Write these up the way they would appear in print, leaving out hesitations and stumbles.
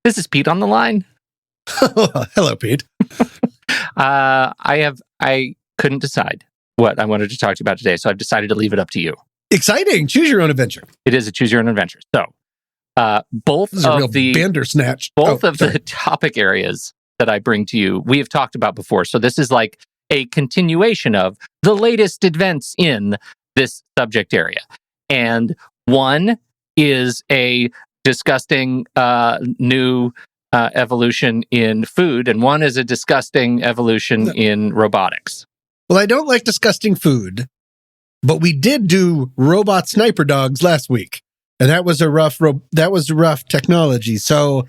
This is Pete on the line. Hello, Pete. I couldn't decide what I wanted to talk to you about today, so I've decided to leave it up to you. Exciting. Choose your own adventure. It is a choose your own adventure. So, both of the Bandersnatch. The topic areas that I bring to you, we have talked about before. So this is like a continuation of the latest events in this subject area. And one is a disgusting new evolution in food, and one is a disgusting evolution in robotics. Well, I don't like disgusting food, but we did do robot sniper dogs last week, and that was a rough technology. So,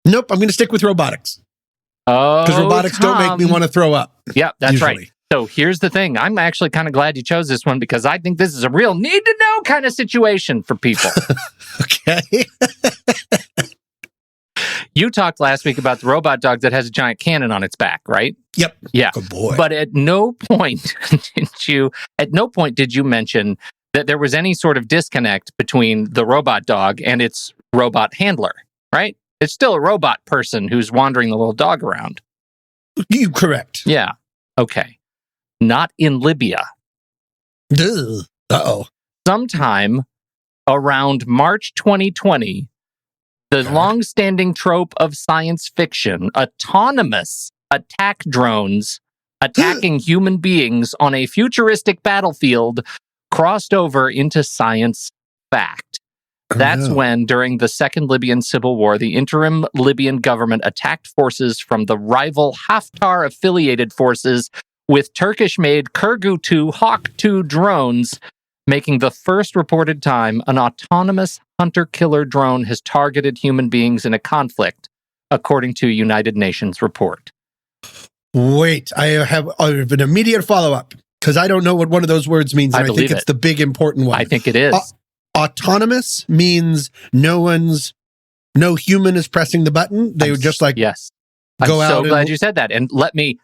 nope, I'm going to stick with robotics. Oh, because robotics don't make me want to throw up. Yeah, that's usually. Right. So here's the thing. I'm actually kind of glad you chose this one because I think this is a real need-to-know kind of situation for people. Okay. You talked last week about the robot dog that has a giant cannon on its back, right? Yep. Yeah. Good boy. But at no point did you mention that there was any sort of disconnect between the robot dog and its robot handler, right? It's still a robot person who's wandering the little dog around. You correct. Yeah. Okay. Not in Libya. Uh-oh. Sometime around March 2020, the long-standing trope of science fiction, autonomous attack drones attacking human beings on a futuristic battlefield, crossed over into science fact. That's when, during the Second Libyan Civil War, the interim Libyan government attacked forces from the rival Haftar-affiliated forces with Turkish-made Kurgu-2 Hawk-2 drones, making the first reported time an autonomous hunter-killer drone has targeted human beings in a conflict, according to a United Nations report. Wait, I have an immediate follow-up, because I don't know what one of those words means, and I think it's the big important one. I think it is. Autonomous means no human is pressing the button. They would just like yes. Go I'm out. So glad you said that. And let me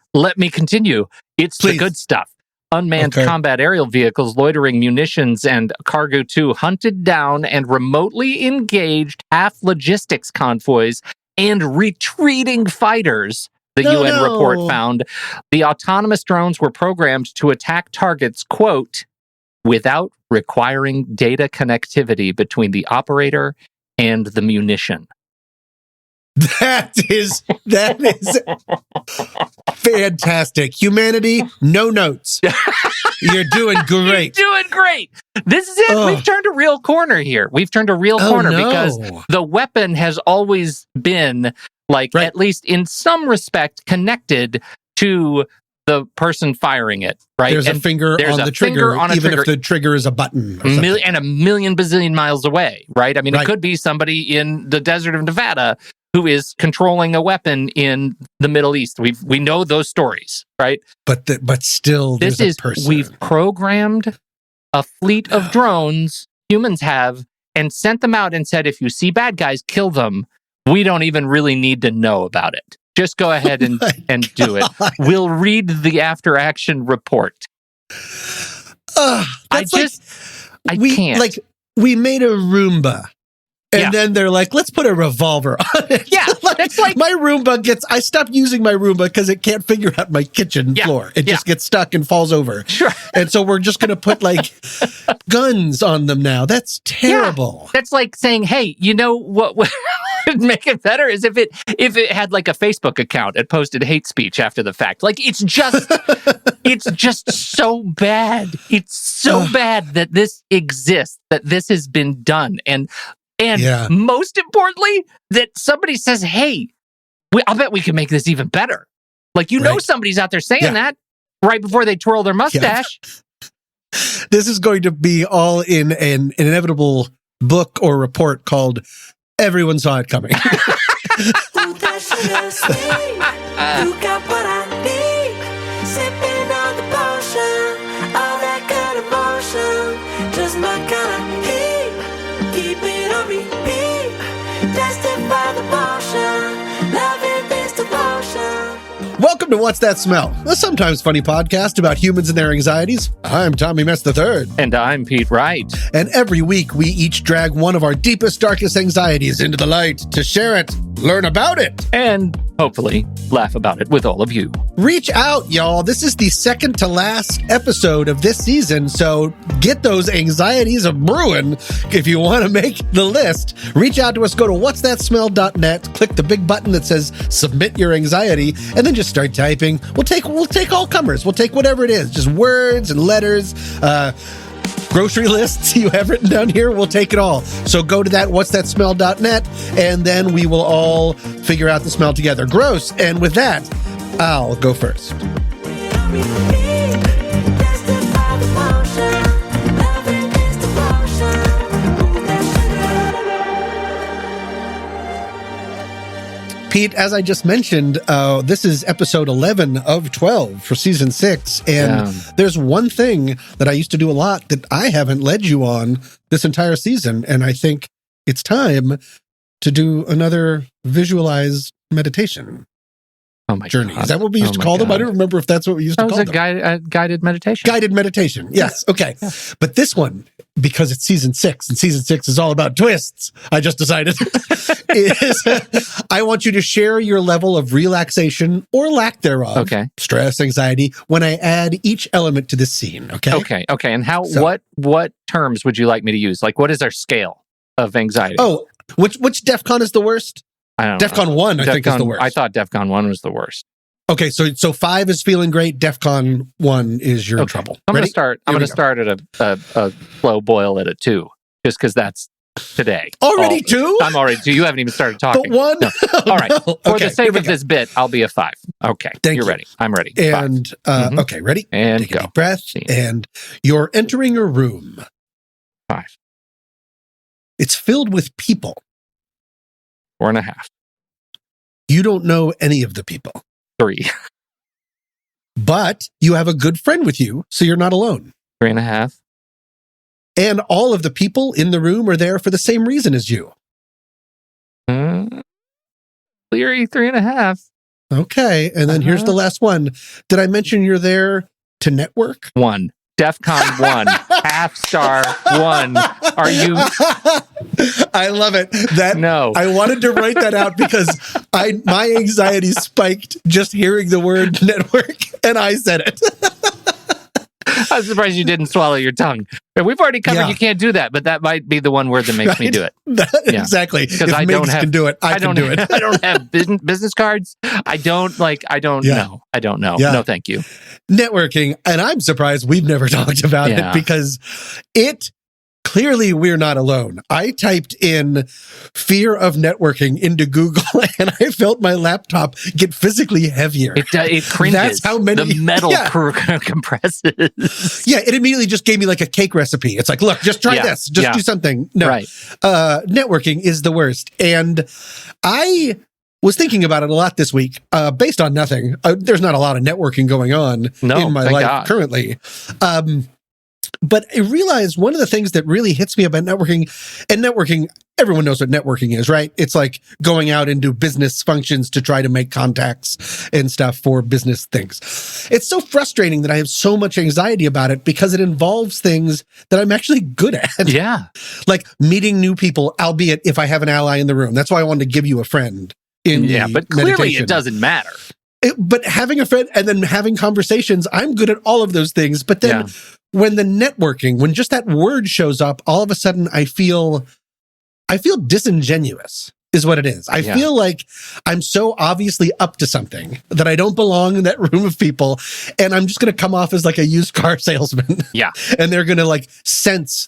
continue. It's the good stuff. Unmanned combat aerial vehicles, loitering munitions, and Cargo-2 hunted down and remotely engaged half logistics convoys and retreating fighters. The UN report found the autonomous drones were programmed to attack targets, quote, without requiring data connectivity between the operator and the munition. That is fantastic. Humanity, no notes. You're doing great. You're doing great. This is it. We've turned a real corner here. Because the weapon has always been, at least in some respect, connected to the person firing it, right? There's a finger on the trigger, even if the trigger is a button. And a million bazillion miles away, right? I mean, it could be somebody in the desert of Nevada who is controlling a weapon in the Middle East. We know those stories, right? But still, there's a person. We've programmed a fleet of drones, humans have, and sent them out and said, if you see bad guys, kill them. We don't even really need to know about it. Just go ahead and do it. We'll read the after-action report. I can't. We made a Roomba. And then they're like, let's put a revolver on it. Yeah, that's like my Roomba I stopped using my Roomba because it can't figure out my kitchen floor. It just gets stuck and falls over. Sure. And so we're just going to put guns on them now. That's terrible. Yeah. That's like saying, hey, you know what would make it better is if it had a Facebook account and posted hate speech after the fact. It's just so bad. It's so bad that this exists, that this has been done. And most importantly, that somebody says, hey, I'll bet we can make this even better. Somebody's out there saying that right before they twirl their mustache. Yeah. This is going to be all in an inevitable book or report called Everyone Saw It Coming. Welcome to What's That Smell? A sometimes funny podcast about humans and their anxieties. I'm Tommy Mess III. And I'm Pete Wright. And every week we each drag one of our deepest, darkest anxieties into the light to share it, learn about it, and hopefully laugh about it with all of you. Reach out, y'all. This is the second to last episode of this season, so get those anxieties a brewing if you want to make the list. Reach out to us. Go to whatsthatsmell.net, click the big button that says submit your anxiety, and then just start typing. We'll take all comers. We'll take whatever it is, just words and letters, grocery lists you have written down here. We'll take it all. So go to that whatsthatsmell.net, and then we will all figure out the smell together. Gross. And with that, I'll go first. Pete, as I just mentioned, this is episode 11 of 12 for season 6. And there's one thing that I used to do a lot that I haven't led you on this entire season. And I think it's time to do another visualized meditation. Oh my journey. God. Is that what we used to call them? I don't remember if that's what we used to call them. That was a guided meditation. Guided meditation. Yes. Okay. Yeah. But this one, because it's season 6 and season 6 is all about twists, I just decided, is I want you to share your level of relaxation or lack thereof. Okay. Stress, anxiety, when I add each element to this scene. Okay. Okay. And what terms would you like me to use? Like, what is our scale of anxiety? Oh, which DEFCON is the worst? I don't know. DEFCON 1, I think, is the worst. I thought DEFCON 1 was the worst. Okay, so 5 is feeling great. DEFCON 1 is you're in trouble. I'm going to start. I'm going to start at a slow boil at a 2, just because that's today. Already 2? I'm already 2. You haven't even started talking. But 1? No. All right. No. For the sake of this bit, I'll be a 5. Okay. You're ready. I'm ready. And okay, ready? And take go. A deep breath. And you're entering a room. 5. It's filled with people. 4.5. You don't know any of the people. 3. But you have a good friend with you, so you're not alone. 3.5. And all of the people in the room are there for the same reason as you. Cleary 3.5. Okay, and then here's the last one. Did I mention you're there to network? 1. DEFCON 1. Half star 1. Are you? I love it. No. I wanted to write that out because my anxiety spiked just hearing the word network, and I said it. I'm surprised you didn't swallow your tongue. We've already covered you can't do that, but that might be the one word that makes me do it. Exactly. Because I can do it. I can do it. I don't have business cards. I don't know. I don't know. Yeah. No, thank you. Networking, and I'm surprised we've never talked about it because clearly we're not alone. I typed in fear of networking into Google and I felt my laptop get physically heavier. It cringes. That's how many the metal compresses. Yeah, it immediately just gave me like a cake recipe. It's like, look, just try this. Just do something. No. Right. Networking is the worst. And I was thinking about it a lot this week, based on nothing. There's not a lot of networking going on in my life currently. But I realized one of the things that really hits me about networking, and networking, everyone knows what networking is, right? It's like going out and do business functions to try to make contacts and stuff for business things. It's so frustrating that I have so much anxiety about it because it involves things that I'm actually good at. Yeah. Like meeting new people, albeit if I have an ally in the room. That's why I wanted to give you a friend. But clearly it doesn't matter. But having a friend and then having conversations, I'm good at all of those things. But then when the networking, when just that word shows up, all of a sudden I feel disingenuous is what it is. I feel like I'm so obviously up to something that I don't belong in that room of people. And I'm just going to come off as like a used car salesman. Yeah. And they're going to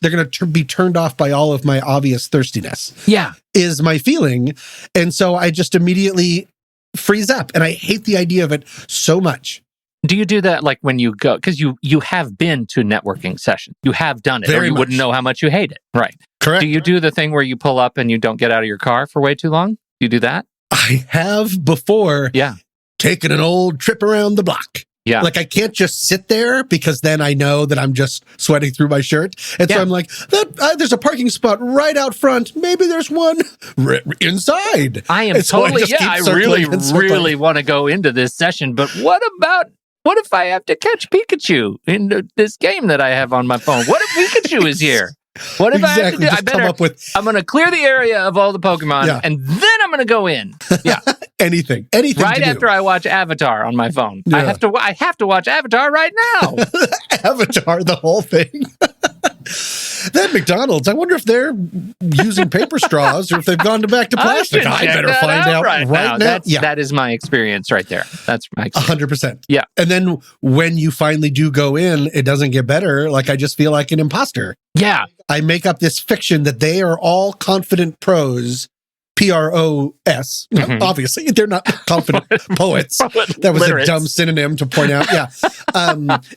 they're going to be turned off by all of my obvious thirstiness. Yeah. Is my feeling. And so I just immediately freeze up. And I hate the idea of it so much. Do you do that like when you go, because you have been to networking sessions, you have done it, or you wouldn't know how much you hate it, right? Correct. Do you do the thing where you pull up and you don't get out of your car for way too long? Do you do that? I have before taken an old trip around the block. Yeah. Like, I can't just sit there because then I know that I'm just sweating through my shirt. And so I'm like, there's a parking spot right out front. Maybe there's one inside. I am and so totally, I really want to go into this session, but what if I have to catch Pikachu in this game that I have on my phone? What if Pikachu is here? What if I have to do? I'm going to clear the area of all the Pokemon, and then I'm going to go in. Yeah, anything. Right after I watch Avatar on my phone, I have to watch Avatar right now. Avatar, the whole thing. That McDonald's, I wonder if they're using paper straws or if they've gone back to plastic. I better find out right now. That is my experience right there. That's my experience. 100%. Yeah. And then when you finally do go in, it doesn't get better. Like, I just feel like an imposter. Yeah. I make up this fiction that they are all confident pros, PROS. Obviously, they're not confident poets. That was a dumb synonym to point out. Yeah.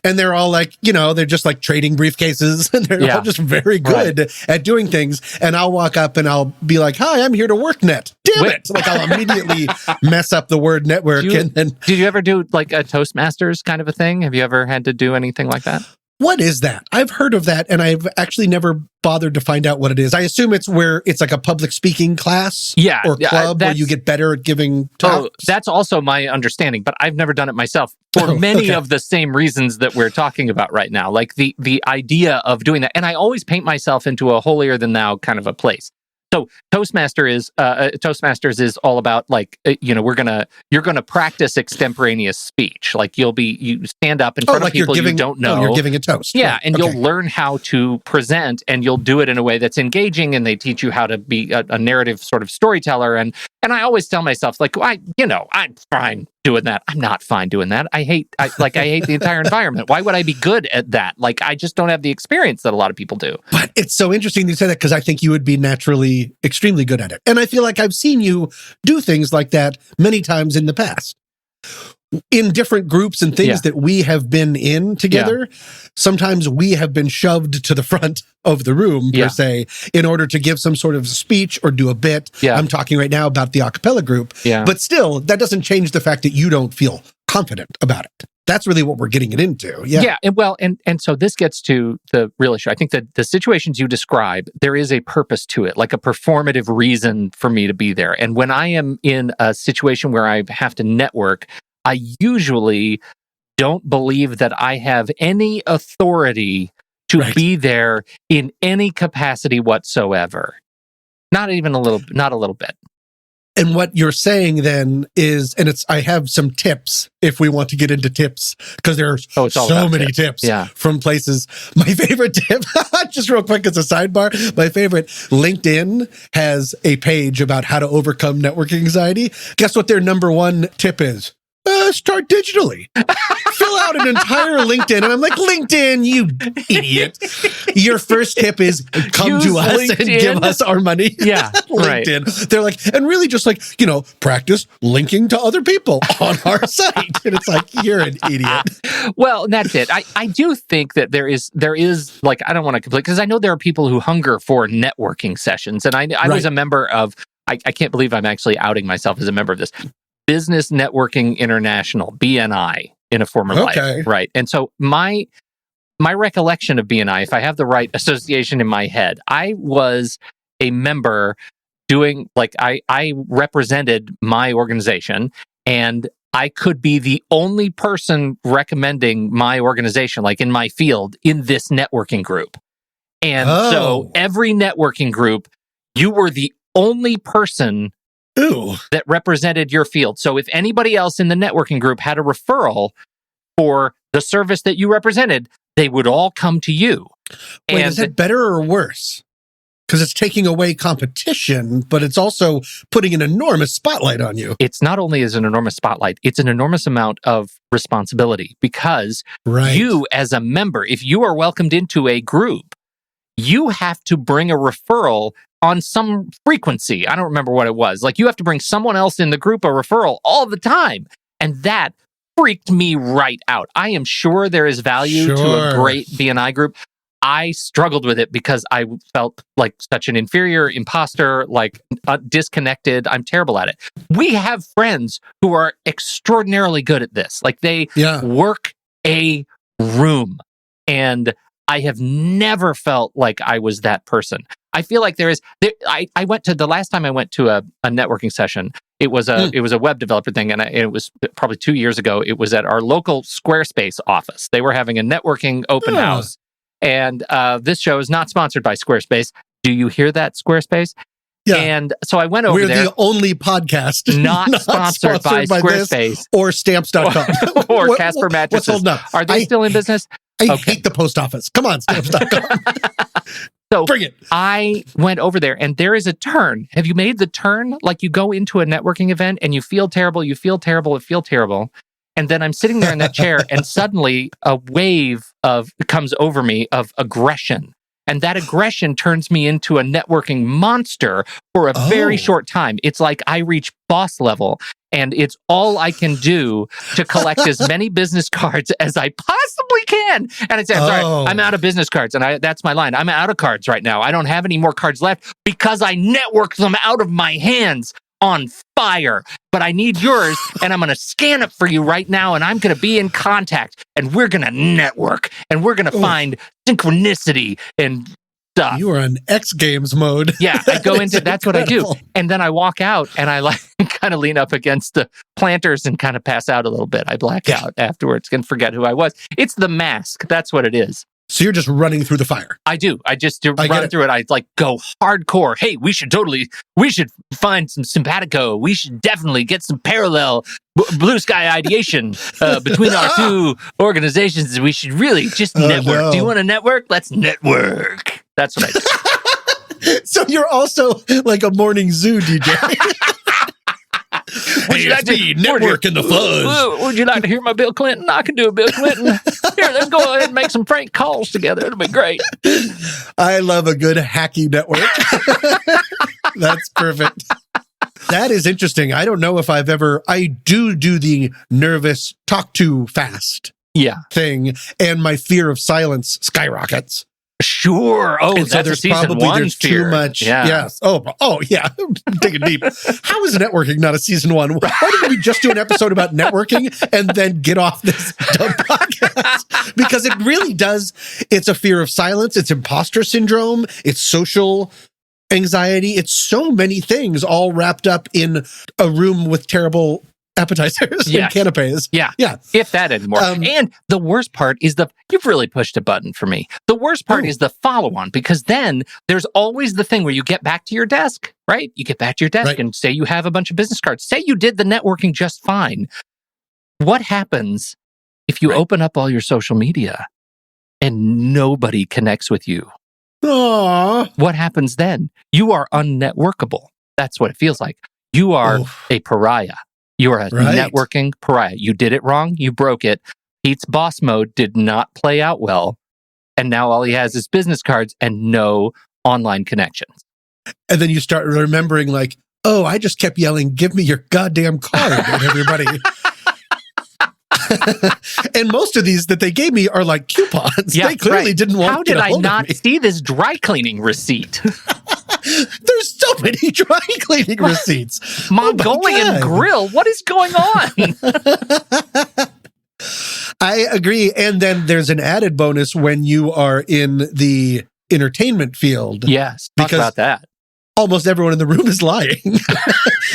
And they're all like, they're just like trading briefcases, and they're all just very good at doing things. And I'll walk up and I'll be like, hi, I'm here to work net. Damn it. Like, I'll immediately mess up the word network. Did you ever do like a Toastmasters kind of a thing? Have you ever had to do anything like that? What is that? I've heard of that, and I've actually never bothered to find out what it is. I assume it's where it's like a public speaking class or club where you get better at giving talks. That's also my understanding, but I've never done it myself for many of the same reasons that we're talking about right now. Like the idea of doing that. And I always paint myself into a holier than thou kind of a place. So Toastmasters is all about like, you're gonna practice extemporaneous speech. Like you stand up in front of people you don't know. You're giving a toast. Yeah, right. And you'll learn how to present, and you'll do it in a way that's engaging, and they teach you how to be a narrative sort of storyteller. And I always tell myself, like, I'm fine doing that. I'm not fine doing that. I hate the entire environment. Why would I be good at that? Like, I just don't have the experience that a lot of people do. But it's so interesting you say that, because I think you would be naturally extremely good at it. And I feel like I've seen you do things like that many times in the past. In different groups and things that we have been in together, sometimes we have been shoved to the front of the room, per se, in order to give some sort of speech or do a bit. I'm talking right now about the a cappella group. But still, that doesn't change the fact that you don't feel confident about it. That's really what we're getting it into. And so this gets to the real issue. I think that the situations you describe, there is a purpose to it, like a performative reason for me to be there. And when I am in a situation where I have to network, I usually don't believe that I have any authority to be there in any capacity whatsoever. Not a little bit. And what you're saying then is, and I have some tips if we want to get into tips, because there's so many tips from places. My favorite tip, just real quick as a sidebar, my favorite, LinkedIn has a page about how to overcome networking anxiety. Guess what their number one tip is? Start digitally. Fill out an entire LinkedIn. And I'm like, LinkedIn, you idiot. Your first tip is come to us LinkedIn. And give us our money. Yeah, LinkedIn. Right. They're like, and really just like, practice linking to other people on our site. And it's like, you're an idiot. Well, that's it. I do think that there is like, I don't want to complain, because I know there are people who hunger for networking sessions. And I was a member of, I can't believe I'm actually outing myself as a member of this, Business Networking International, BNI, in a former life, right? And so my recollection of BNI, if I have the right association in my head, I was a member doing, like, I represented my organization, and I could be the only person recommending my organization, like in my field, in this networking group. And so every networking group, you were the only person that represented your field. So if anybody else in the networking group had a referral for the service that you represented, they would all come to you. Wait, is that better or worse? Because it's taking away competition, but it's also putting an enormous spotlight on you. It's not only as an enormous spotlight, it's an enormous amount of responsibility, because you as a member, if you are welcomed into a group, you have to bring a referral on some frequency. I don't remember what it was. Like, you have to bring someone else in the group a referral all the time. And that freaked me right out. I am sure there is value to a great BNI group. I struggled with it because I felt like such an inferior imposter, like disconnected. I'm terrible at it. We have friends who are extraordinarily good at this. Like they work a room, and I have never felt like I was that person. I feel like I went to the last time I went to a networking session. It was a web developer thing, and it was probably 2 years ago. It was at our local Squarespace office. They were having a networking open house, and this show is not sponsored by Squarespace. Do you hear that, Squarespace? Yeah. And so I went over there. We're the only podcast not sponsored by Squarespace or Stamps.com or Casper Mattresses. What's holding up? Are they still in business? I hate the post office. Come on, Stamps.com. So bring it. I went over there, and there is a turn. Have you made the turn? Like you go into a networking event and you feel terrible, and then I'm sitting there in that chair, and suddenly a wave comes over me of aggression. And that aggression turns me into a networking monster for a very short time. It's like I reach boss level, and it's all I can do to collect as many business cards as I possibly can. And I say, I'm sorry, I'm out of business cards. And that's my line. I'm out of cards right now. I don't have any more cards left because I networked them out of my hands on fire. But I need yours, and I'm going to scan it for you right now, and I'm going to be in contact, and we're going to network, and we're going to find synchronicity and stuff. You are in X Games mode. Yeah, I go into that's incredible. What I do. And then I walk out, and I like kind of lean up against the planters and kind of pass out a little bit. I black out afterwards and forget who I was. It's the mask. That's what it is. So you're just running through the fire. I do. I just run through it. I like go hardcore. Hey, we should find some simpatico. We should definitely get some parallel blue sky ideation between our two organizations. We should really just network. No. Do you want to network? Let's network. That's what I do. So you're also like a morning zoo DJ. Would you like to network in the fuzz? Would you like to hear my Bill Clinton? I can do a Bill Clinton. Here, let's go ahead and make some prank calls together. It'll be great. I love a good hacky network. That's perfect. That is interesting. I don't know if I do the nervous, talk too fast thing, and my fear of silence skyrockets. Sure. Oh, and so that's there's too much. Yeah. Yes. Oh, yeah. Digging deep. How is networking not a season one? Why didn't we just do an episode about networking and then get off this dumb podcast? Because it really does. It's a fear of silence. It's imposter syndrome. It's social anxiety. It's so many things all wrapped up in a room with terrible appetizers and canapes. Yeah. If that anymore. And the worst part is you've really pushed a button for me. The worst part is the follow-on, because then there's always the thing where you get back to your desk, right? You get back to your desk and say you have a bunch of business cards. Say you did the networking just fine. What happens if you open up all your social media and nobody connects with you? Aww. What happens then? You are unnetworkable. That's what it feels like. You are a pariah. You are a networking pariah. You did it wrong. You broke it. Pete's boss mode did not play out well. And now all he has is business cards and no online connections. And then you start remembering like, oh, I just kept yelling, give me your goddamn card at everybody. And most of these that they gave me are like coupons. They clearly didn't want to get a hold of me. How did I not see this dry cleaning receipt? There's so many dry cleaning receipts. Mongolian grill. What is going on? I agree. And then there's an added bonus when you are in the entertainment field. Yes. Talk about that. Almost everyone in the room is lying.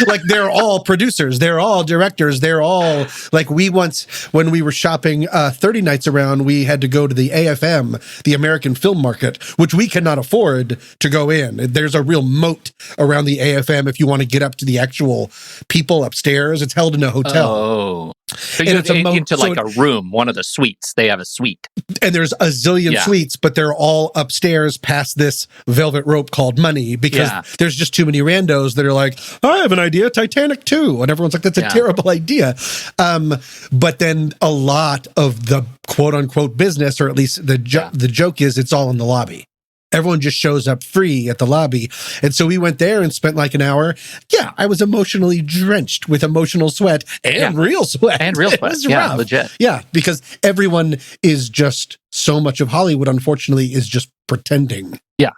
Like they're all producers. They're all directors. They're all like when we were shopping 30 nights around, we had to go to the AFM, the American Film Market, which we cannot afford to go in. There's a real moat around the AFM if you want to get up to the actual people upstairs. It's held in a hotel. Oh. So you get into like a room, one of the suites. They have a suite. And there's a zillion suites, but they're all upstairs past this velvet rope called money because there's just too many randos that are like, I have an idea, Titanic 2. And everyone's like, that's a terrible idea. But then a lot of the quote unquote business, or at least the joke is it's all in the lobby. Everyone just shows up free at the lobby. And so we went there and spent like an hour. Yeah, I was emotionally drenched with emotional sweat and real sweat. And real sweat. Yeah, rough. legit. Yeah, because everyone is just so much of Hollywood, unfortunately, is just pretending. Yeah.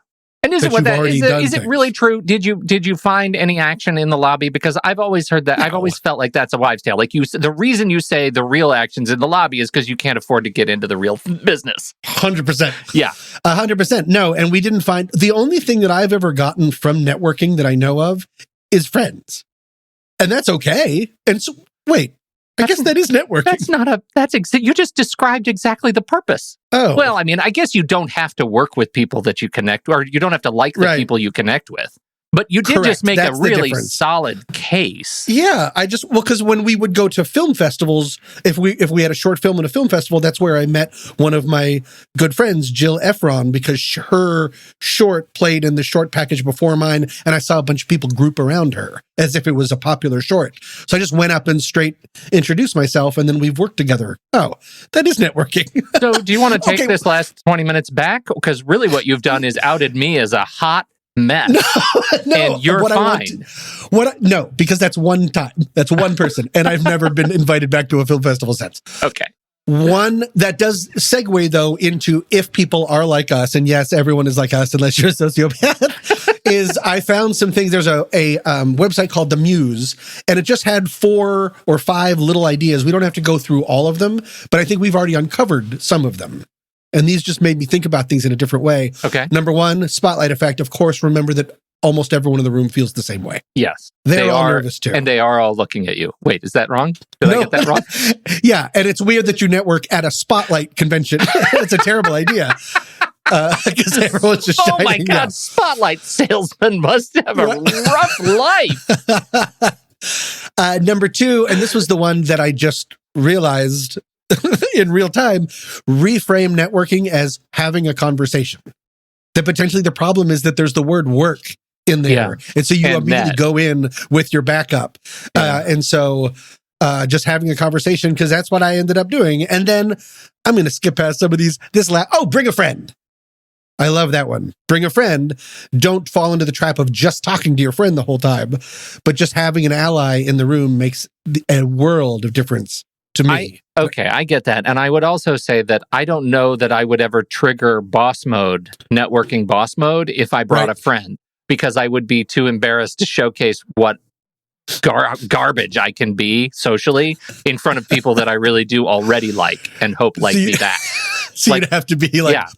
And is it really true? Did you find any action in the lobby? Because I've always heard that. No. I've always felt like that's a wives' tale. Like the reason you say the real action's in the lobby is because you can't afford to get into the real business. 100%. Yeah. 100%. No, and we didn't find, the only thing that I've ever gotten from networking that I know of is friends. And that's okay. And so, wait. I guess that is networking. You just described exactly the purpose. Oh. Well, I mean, I guess you don't have to work with people that you connect, or you don't have to like the people you connect with. But you did just make a really solid case. Yeah, because when we would go to film festivals, if we had a short film in a film festival, that's where I met one of my good friends, Jill Efron, because her short played in the short package before mine, and I saw a bunch of people group around her as if it was a popular short. So I just went up and straight introduced myself, and then we've worked together. Oh, that is networking. So do you want to take this last 20 minutes back? Because really what you've done is outed me as a hot mess. No, and you're fine. No, because that's one time. That's one person. And I've never been invited back to a film festival since. Okay. One that does segue, though, into if people are like us, and yes, everyone is like us unless you're a sociopath, is I found some things. There's a website called The Muse, and it just had 4 or 5 little ideas. We don't have to go through all of them, but I think we've already uncovered some of them. And these just made me think about things in a different way. Okay. Number 1, spotlight effect. Of course, remember that almost everyone in the room feels the same way. Yes. They're all nervous too. And they are all looking at you. Wait, is that wrong? Did I get that wrong? Yeah. And it's weird that you network at a spotlight convention. It's a terrible idea. Because everyone's just shining. Oh my God. Yeah. Spotlight salesmen must have a rough life. Number 2, and this was the one that I just realized in real time, reframe networking as having a conversation. That potentially the problem is that there's the word work in there. Yeah. And so you immediately go in with your backup. Yeah. And so just having a conversation, because that's what I ended up doing. And then I'm going to skip past some of these. Bring a friend. I love that one. Bring a friend. Don't fall into the trap of just talking to your friend the whole time, but just having an ally in the room makes a world of difference. To me. I get that. And I would also say that I don't know that I would ever trigger networking boss mode, if I brought a friend, because I would be too embarrassed to showcase what garbage I can be socially in front of people that I really do already like and hope like me back. So you'd have to be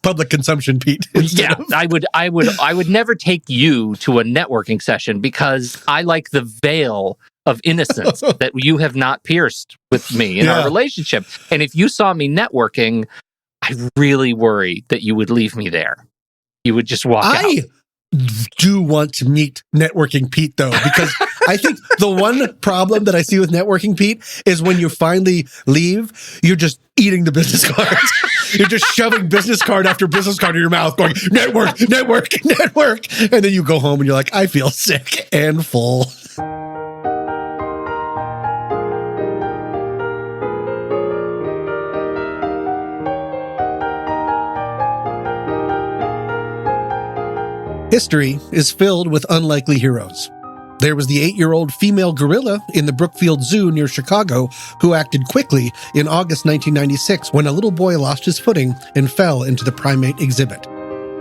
public consumption, Pete. Yeah, I would never take you to a networking session because I like the veil of innocence that you have not pierced with me in our relationship. And if you saw me networking, I really worry that you would leave me there. You would just walk out. I do want to meet networking Pete, though, because I think the one problem that I see with networking Pete is when you finally leave, you're just eating the business cards. You're just shoving business card after business card in your mouth going, network. And then you go home and you're like, I feel sick and full. History is filled with unlikely heroes. There was the 8-year-old female gorilla in the Brookfield Zoo near Chicago who acted quickly in August 1996 when a little boy lost his footing and fell into the primate exhibit.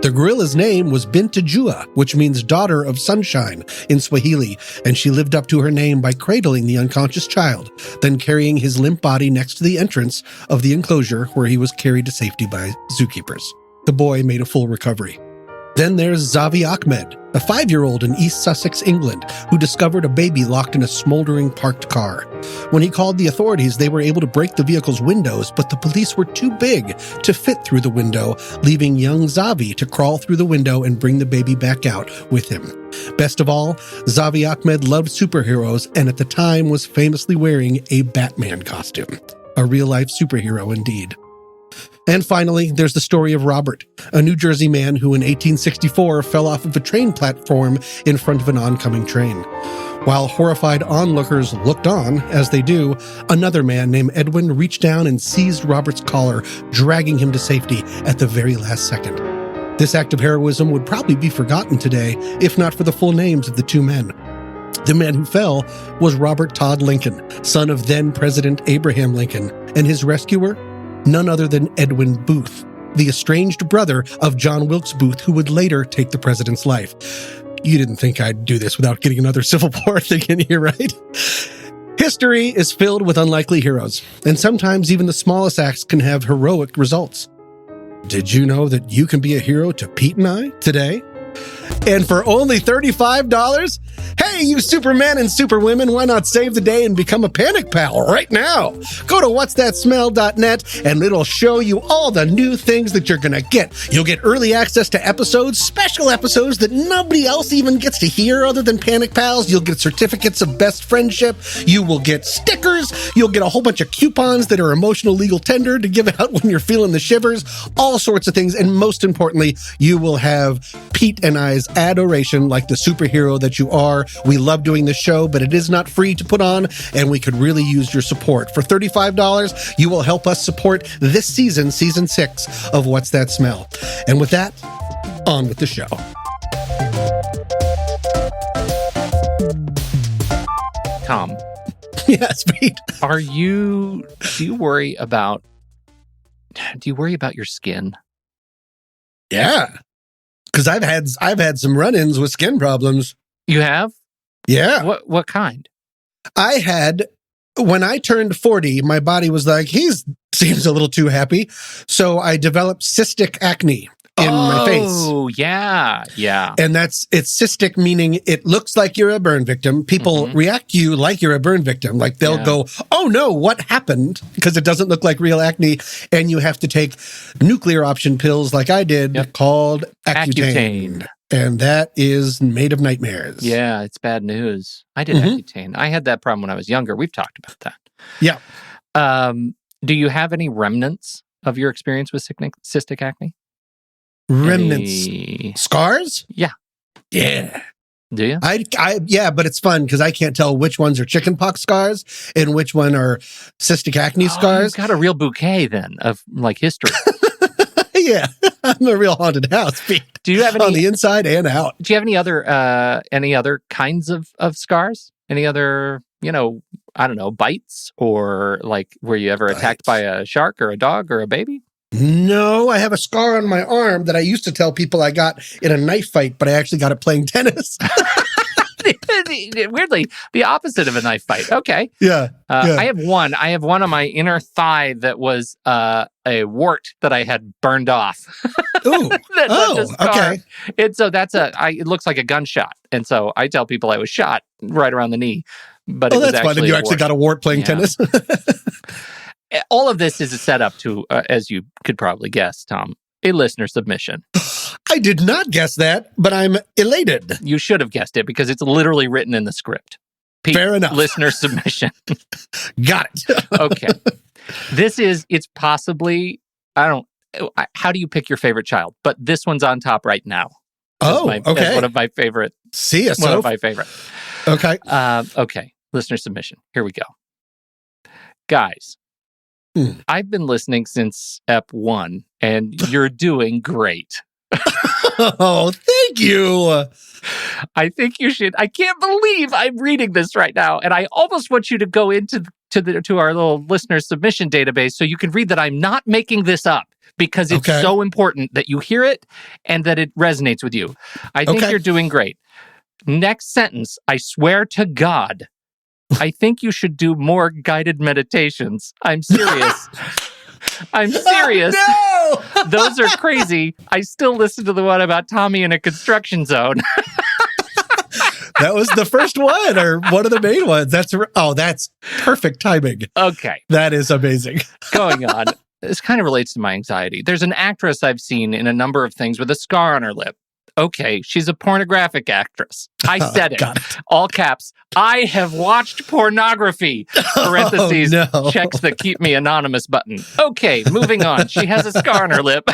The gorilla's name was Binti Jua, which means daughter of sunshine in Swahili, and she lived up to her name by cradling the unconscious child, then carrying his limp body next to the entrance of the enclosure where he was carried to safety by zookeepers. The boy made a full recovery. Then there's Zavi Ahmed, a 5-year-old in East Sussex, England, who discovered a baby locked in a smoldering parked car. When he called the authorities, they were able to break the vehicle's windows, but the police were too big to fit through the window, leaving young Zavi to crawl through the window and bring the baby back out with him. Best of all, Zavi Ahmed loved superheroes and at the time was famously wearing a Batman costume. A real-life superhero indeed. And finally, there's the story of Robert, a New Jersey man who in 1864 fell off of a train platform in front of an oncoming train. While horrified onlookers looked on, as they do, another man named Edwin reached down and seized Robert's collar, dragging him to safety at the very last second. This act of heroism would probably be forgotten today if not for the full names of the two men. The man who fell was Robert Todd Lincoln, son of then President Abraham Lincoln, and his rescuer, none other than Edwin Booth, the estranged brother of John Wilkes Booth, who would later take the president's life. You didn't think I'd do this without getting another Civil War thing in here, right? History is filled with unlikely heroes, and sometimes even the smallest acts can have heroic results. Did you know that you can be a hero to Pete and I today? And for only $35? Hey, you Supermen and Superwomen, why not save the day and become a Panic Pal right now? Go to whatsthatsmell.net and it'll show you all the new things that you're going to get. You'll get early access to episodes, special episodes that nobody else even gets to hear other than Panic Pals. You'll get certificates of best friendship. You will get stickers. You'll get a whole bunch of coupons that are emotional legal tender to give out when you're feeling the shivers. All sorts of things. And most importantly, you will have Pete and I's adoration like the superhero that you are. We love doing this show, but it is not free to put on, and we could really use your support. For $35, you will help us support this season, season 6 of What's That Smell? And with that, on with the show. Tom. Yes, Pete. Do you worry about your skin? Yeah. Because I've had some run-ins with skin problems. You have? Yeah. What kind? I had, when I turned 40, my body was like, seems a little too happy. So I developed cystic acne in my face. Oh, yeah. And it's cystic, meaning it looks like you're a burn victim. People react to you like you're a burn victim. Like they'll go, oh no, what happened? Because it doesn't look like real acne. And you have to take nuclear option pills like I did called Accutane. And that is made of nightmares. Yeah, it's bad news. I did Accutane. I had that problem when I was younger. We've talked about that. Yeah. Do you have any remnants of your experience with cystic acne? Remnants. Scars? Yeah. Yeah. Do you? Yeah, but it's fun because I can't tell which ones are chickenpox scars and which one are cystic acne scars. You've got a real bouquet then of like history. Yeah, I'm a real haunted house, Pete. Do you have any, on the inside and out? Do you have any other kinds of scars? Any other, I don't know, bites, or like were you ever attacked by a shark or a dog or a baby? No, I have a scar on my arm that I used to tell people I got in a knife fight, but I actually got it playing tennis. Weirdly, the opposite of a knife fight. Okay. Yeah. I have one. I have one on my inner thigh that was a wart that I had burned off. Ooh. Okay. And so it looks like a gunshot. And so I tell people I was shot right around the knee. But it was that's fun. And you actually got a wart playing tennis. All of this is a setup to, as you could probably guess, Tom, a listener submission. I did not guess that, but I'm elated. You should have guessed it because it's literally written in the script. Pete, fair enough. Listener submission. Got it. Okay. It's possibly, how do you pick your favorite child? But this one's on top right now. Okay. One of my favorite. One of my favorite. Okay. Okay. Listener submission. Here we go. Guys, I've been listening since Ep 1, and you're doing great. Oh, thank you. I think you should. I can't believe I'm reading this right now, and I almost want you to go into to our little listener submission database so you can read that I'm not making this up, because it's so important that you hear it and that it resonates with you. I think you're doing great. Next sentence, I swear to God, I think you should do more guided meditations. I'm serious. I'm serious. Oh, no! Those are crazy. I still listen to the one about Tommy in a construction zone. That was the first one, or one of the main ones. That's perfect timing. Okay. That is amazing. Going on. This kind of relates to my anxiety. There's an actress I've seen in a number of things with a scar on her lip. Okay, she's a pornographic actress. I said it. All caps. I have watched pornography. Parentheses, checks the keep me anonymous button. Okay, moving on. She has a scar on her lip.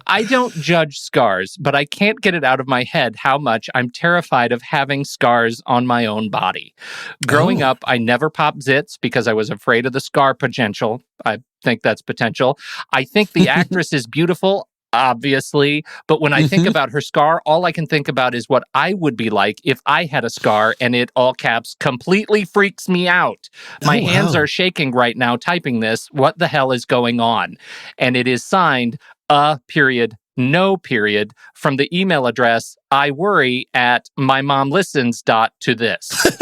I don't judge scars, but I can't get it out of my head how much I'm terrified of having scars on my own body. Growing up, I never popped zits because I was afraid of the scar potential. think that's potential. I think the actress is beautiful, obviously, but when I think about her scar, all I can think about is what I would be like if I had a scar, and it, all caps, completely freaks me out. My hands are shaking right now typing this. What the hell is going on? And it is signed period, no period, from the email address I worry at mymomlistens.to-this.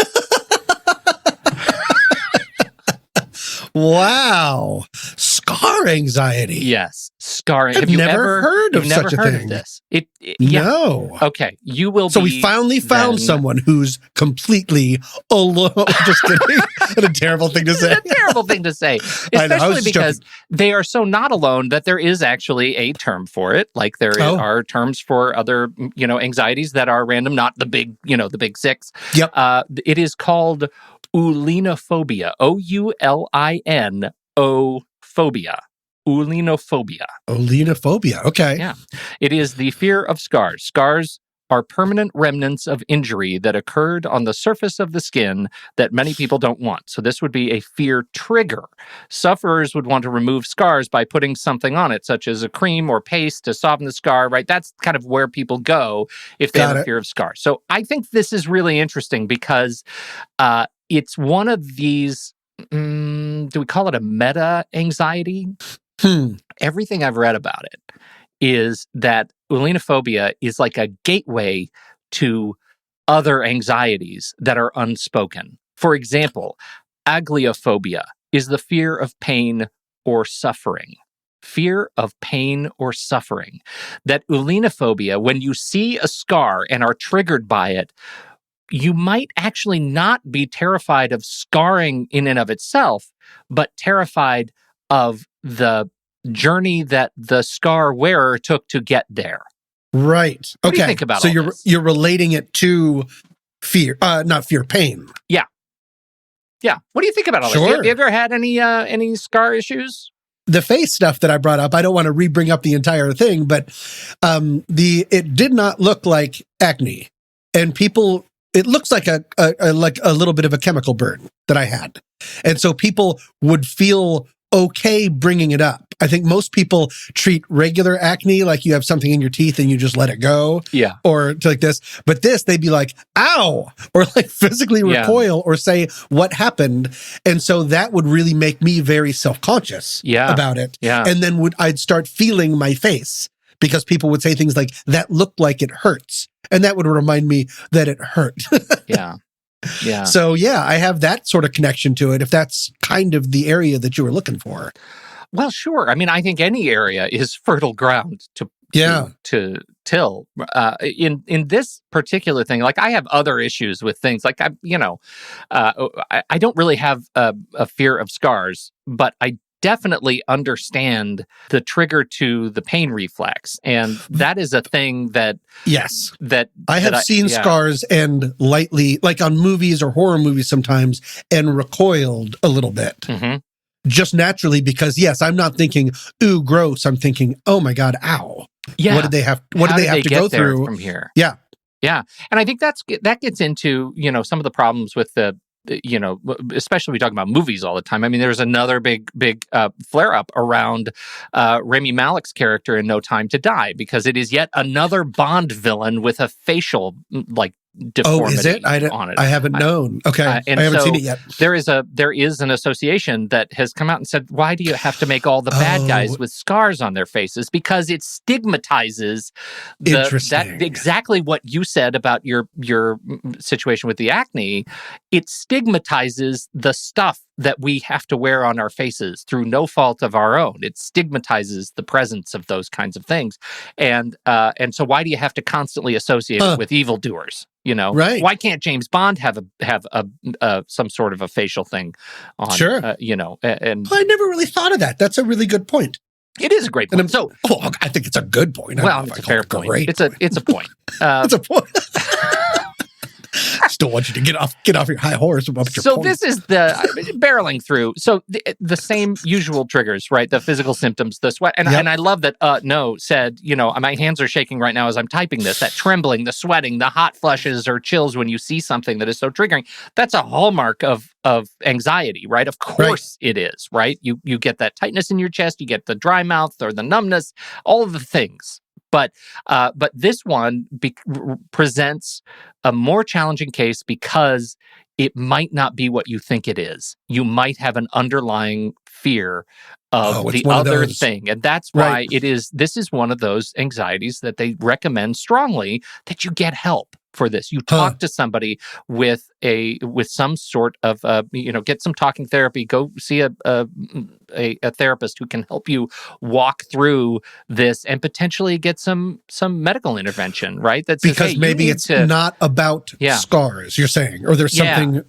Wow. Scar anxiety. Yes. Scarring. I've Have you never heard of you've never such a heard thing. of this? Yeah. No. Okay. You will So be we finally found then- someone who's completely alone. Just kidding. What a terrible thing to say. It's a terrible thing to say, I know, I was especially because joking. they are so not alone that there is actually a term for it. Like there are terms for other, anxieties that are random, not the big, the big six. Yep. It is called ulinophobia. Ulinophobia. Ulinophobia. Olenophobia. Okay. Yeah. It is the fear of scars. Scars are permanent remnants of injury that occurred on the surface of the skin that many people don't want. So this would be a fear trigger. Sufferers would want to remove scars by putting something on it, such as a cream or paste to soften the scar, right? That's kind of where people go if they have a fear of scars. So I think this is really interesting because it's one of these, do we call it a meta anxiety? Everything I've read about it is that ulenophobia is like a gateway to other anxieties that are unspoken. For example, agliophobia is the fear of pain or suffering. Fear of pain or suffering. That ulenophobia, when you see a scar and are triggered by it, you might actually not be terrified of scarring in and of itself, but terrified of the journey that the scar wearer took to get there. Right. What do you think about so all this? you're relating it to fear, not fear, pain. Yeah. What do you think about all this? Have you ever had any scar issues? The face stuff that I brought up, I don't want to re-bring up the entire thing, but it did not look like acne, and it looks like a little bit of a chemical burn that I had, and so people would feel okay bringing it up. I think most people treat regular acne like you have something in your teeth and you just let it go. Yeah. Or like this. But this, they'd be like, ow, or like physically recoil or say what happened. And so that would really make me very self-conscious about it. Yeah. And then I'd start feeling my face because people would say things like, that looked like it hurts. And that would remind me that it hurt. Yeah. So I have that sort of connection to it, if that's kind of the area that you were looking for. Well, sure. I mean, I think any area is fertile ground to till. In this particular thing, like I have other issues with things like I don't really have a fear of scars, but I definitely understand the trigger to the pain reflex, and that is a thing that I have seen scars and lightly, like on movies or horror movies sometimes, and recoiled a little bit. Just naturally, because I'm not thinking, ooh, gross. I'm thinking, oh my God, ow. Yeah. What did they have to go through from here? Yeah. Yeah. And I think that gets into, some of the problems with especially we talk about movies all the time. I mean, there's another big flare up around Rami Malek's character in No Time to Die, because it is yet another Bond villain with a facial deformity. Oh, is it? On it. I haven't known. Okay, I haven't seen it yet. There is an association that has come out and said, why do you have to make all the bad guys with scars on their faces? Because it stigmatizes exactly what you said about your situation with the acne. It stigmatizes the stuff that we have to wear on our faces through no fault of our own. It stigmatizes the presence of those kinds of things, and so why do you have to constantly associate it with evildoers? Right? Why can't James Bond have some sort of a facial thing on? Sure. And I never really thought of that. That's a really good point. It is a great point. I think it's a good point. It's a fair point. It's a point. It's a point. still want you to get off your high horse. So this is the barreling through. So the same usual triggers, right? The physical symptoms, the sweat. And I love that No said, my hands are shaking right now as I'm typing this. That trembling, the sweating, the hot flushes or chills when you see something that is so triggering. That's a hallmark of anxiety, right? Of course it is, right? You get that tightness in your chest, you get the dry mouth or the numbness, all of the things. But this one presents a more challenging case because it might not be what you think it is. You might have an underlying fear of the other thing. And that's why this is one of those anxieties that they recommend strongly that you get help for this. You talk to somebody with some sort of get some talking therapy. Go see a therapist who can help you walk through this and potentially get some medical intervention. Right? That's because maybe it's not about scars. You're saying, or there's something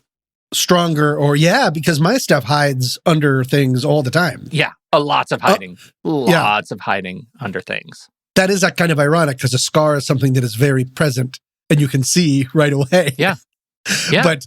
stronger, or because my stuff hides under things all the time. Yeah, lots of hiding, of hiding under things. That is kind of ironic because a scar is something that is very present. And you can see right away. Yeah. But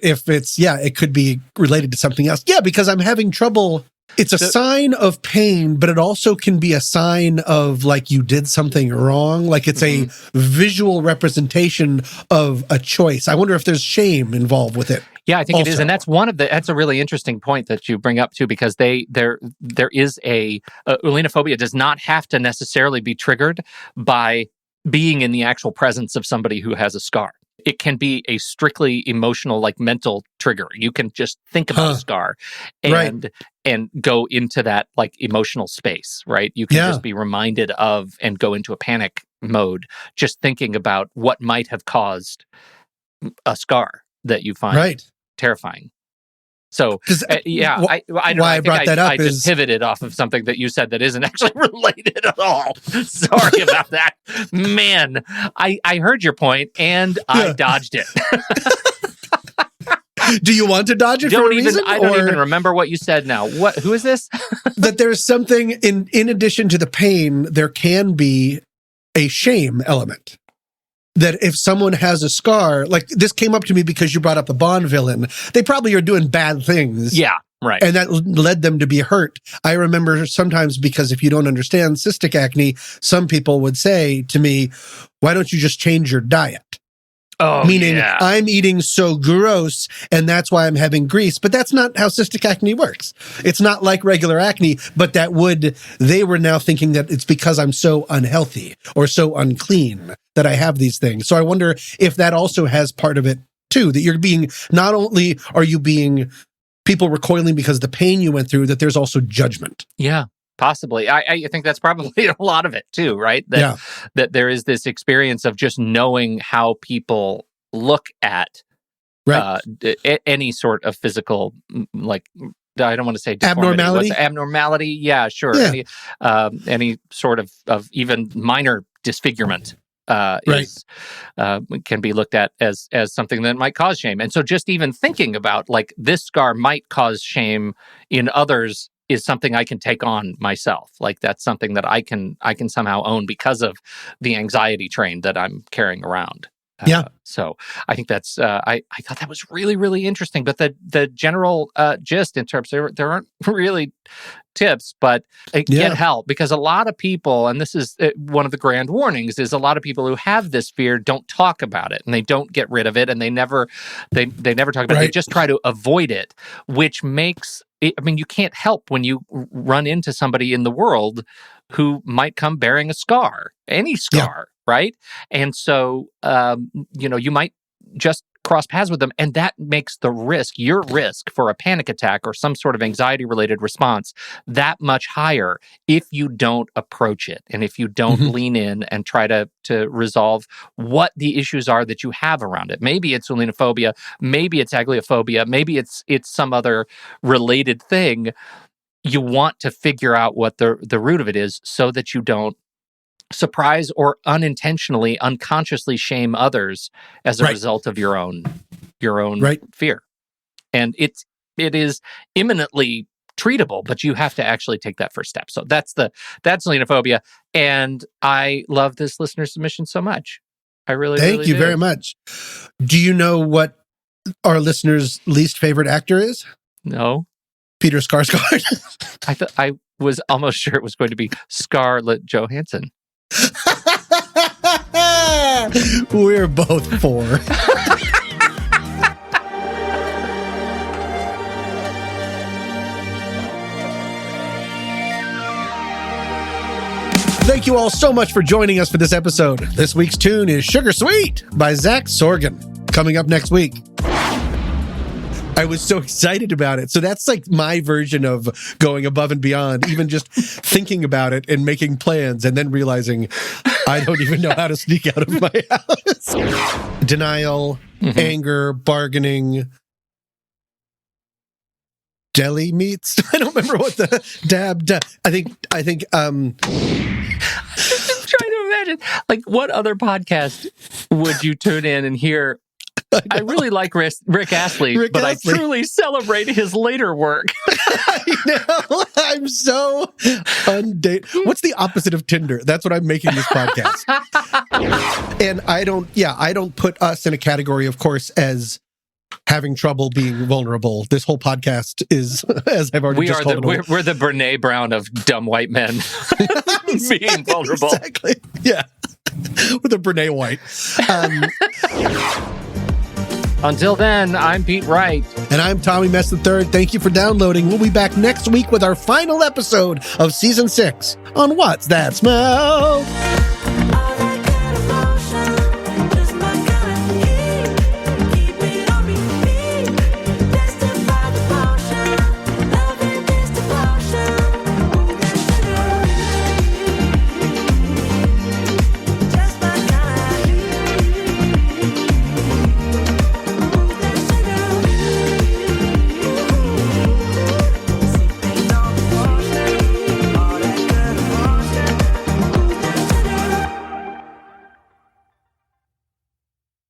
if it's, it could be related to something else. Yeah, because I'm having trouble. It's a sign of pain, but it also can be a sign of like you did something wrong. Like it's a visual representation of a choice. I wonder if there's shame involved with it. Yeah, I think it is. And that's that's a really interesting point that you bring up too, because there is ulenophobia does not have to necessarily be triggered by being in the actual presence of somebody who has a scar. It can be a strictly emotional, like mental trigger. You can just think about a scar and go into that like emotional space, right? You can just be reminded of and go into a panic mode, just thinking about what might have caused a scar that you find terrifying. So, I just pivoted off of something that you said that isn't actually related at all. Sorry about that. Man, I heard your point and I dodged it. Do you want to dodge it for a reason? I don't even remember what you said now. Who is this? That there's something, in addition to the pain, there can be a shame element. That if someone has a scar, like this came up to me because you brought up the Bond villain, they probably are doing bad things. Yeah, right. And that led them to be hurt. I remember sometimes, because if you don't understand cystic acne, some people would say to me, why don't you just change your diet? Oh, meaning I'm eating so gross and that's why I'm having grease. But that's not how cystic acne works. It's not like regular acne, but they were now thinking that it's because I'm so unhealthy or so unclean that I have these things. So I wonder if that also has part of it too, that not only are you being people recoiling because of the pain you went through, that there's also judgment. Yeah. Possibly. I think that's probably a lot of it too, right? That there is this experience of just knowing how people look at any sort of physical, like, I don't want to say deformity. Abnormality. Yeah, sure. Yeah. Any sort of even minor disfigurement can be looked at as something that might cause shame. And so just even thinking about like this scar might cause shame in others is something I can take on myself. Like that's something that I can somehow own because of the anxiety train that I'm carrying around. So I think that's I thought that was really, really interesting. But the general gist in terms there aren't really tips, but get help, because a lot of people, and this is one of the grand warnings, is a lot of people who have this fear don't talk about it and they don't get rid of it, and they never talk about it. They just try to avoid it, which makes you can't help when you run into somebody in the world who might come bearing a scar, any scar, right? And so, you might just cross paths with them, and that makes your risk for a panic attack or some sort of anxiety-related response that much higher if you don't approach it and if you don't lean in and try to resolve what the issues are that you have around it. Maybe it's ulenophobia, maybe it's agliophobia, maybe it's some other related thing. You want to figure out what the root of it is so that you don't surprise or unconsciously shame others as a result of your own fear. And it is imminently treatable, but you have to actually take that first step. So that's ulenophobia. And I love this listener submission so much. I really Thank you do. very much. Do you know what our listeners' least favorite actor is? No. Peter Skarsgård. I was almost sure it was going to be Scarlett Johansson. We're both 4. Thank you all so much for joining us for this episode. This week's tune is Sugar Sweet by Zach Sorgan. Coming up next week. I was so excited about it. So that's like my version of going above and beyond, even just thinking about it and making plans and then realizing I don't even know how to sneak out of my house. Denial, anger, bargaining, deli meats. I don't remember what the I think I'm trying to imagine, like, what other podcast would you tune in and hear? I really like Rick Astley, but I truly celebrate his later work. I know. I'm so undated. What's the opposite of Tinder? That's what I'm making this podcast. And I don't put us in a category, of course, as having trouble being vulnerable. This whole podcast is, as I've already just told you. We're the Brene Brown of dumb white men being vulnerable. Exactly. Yeah. With a Brene White. Until then, I'm Pete Wright. And I'm Tommy Mess III. Thank you for downloading. We'll be back next week with our final episode of Season 6 on What's That Smell?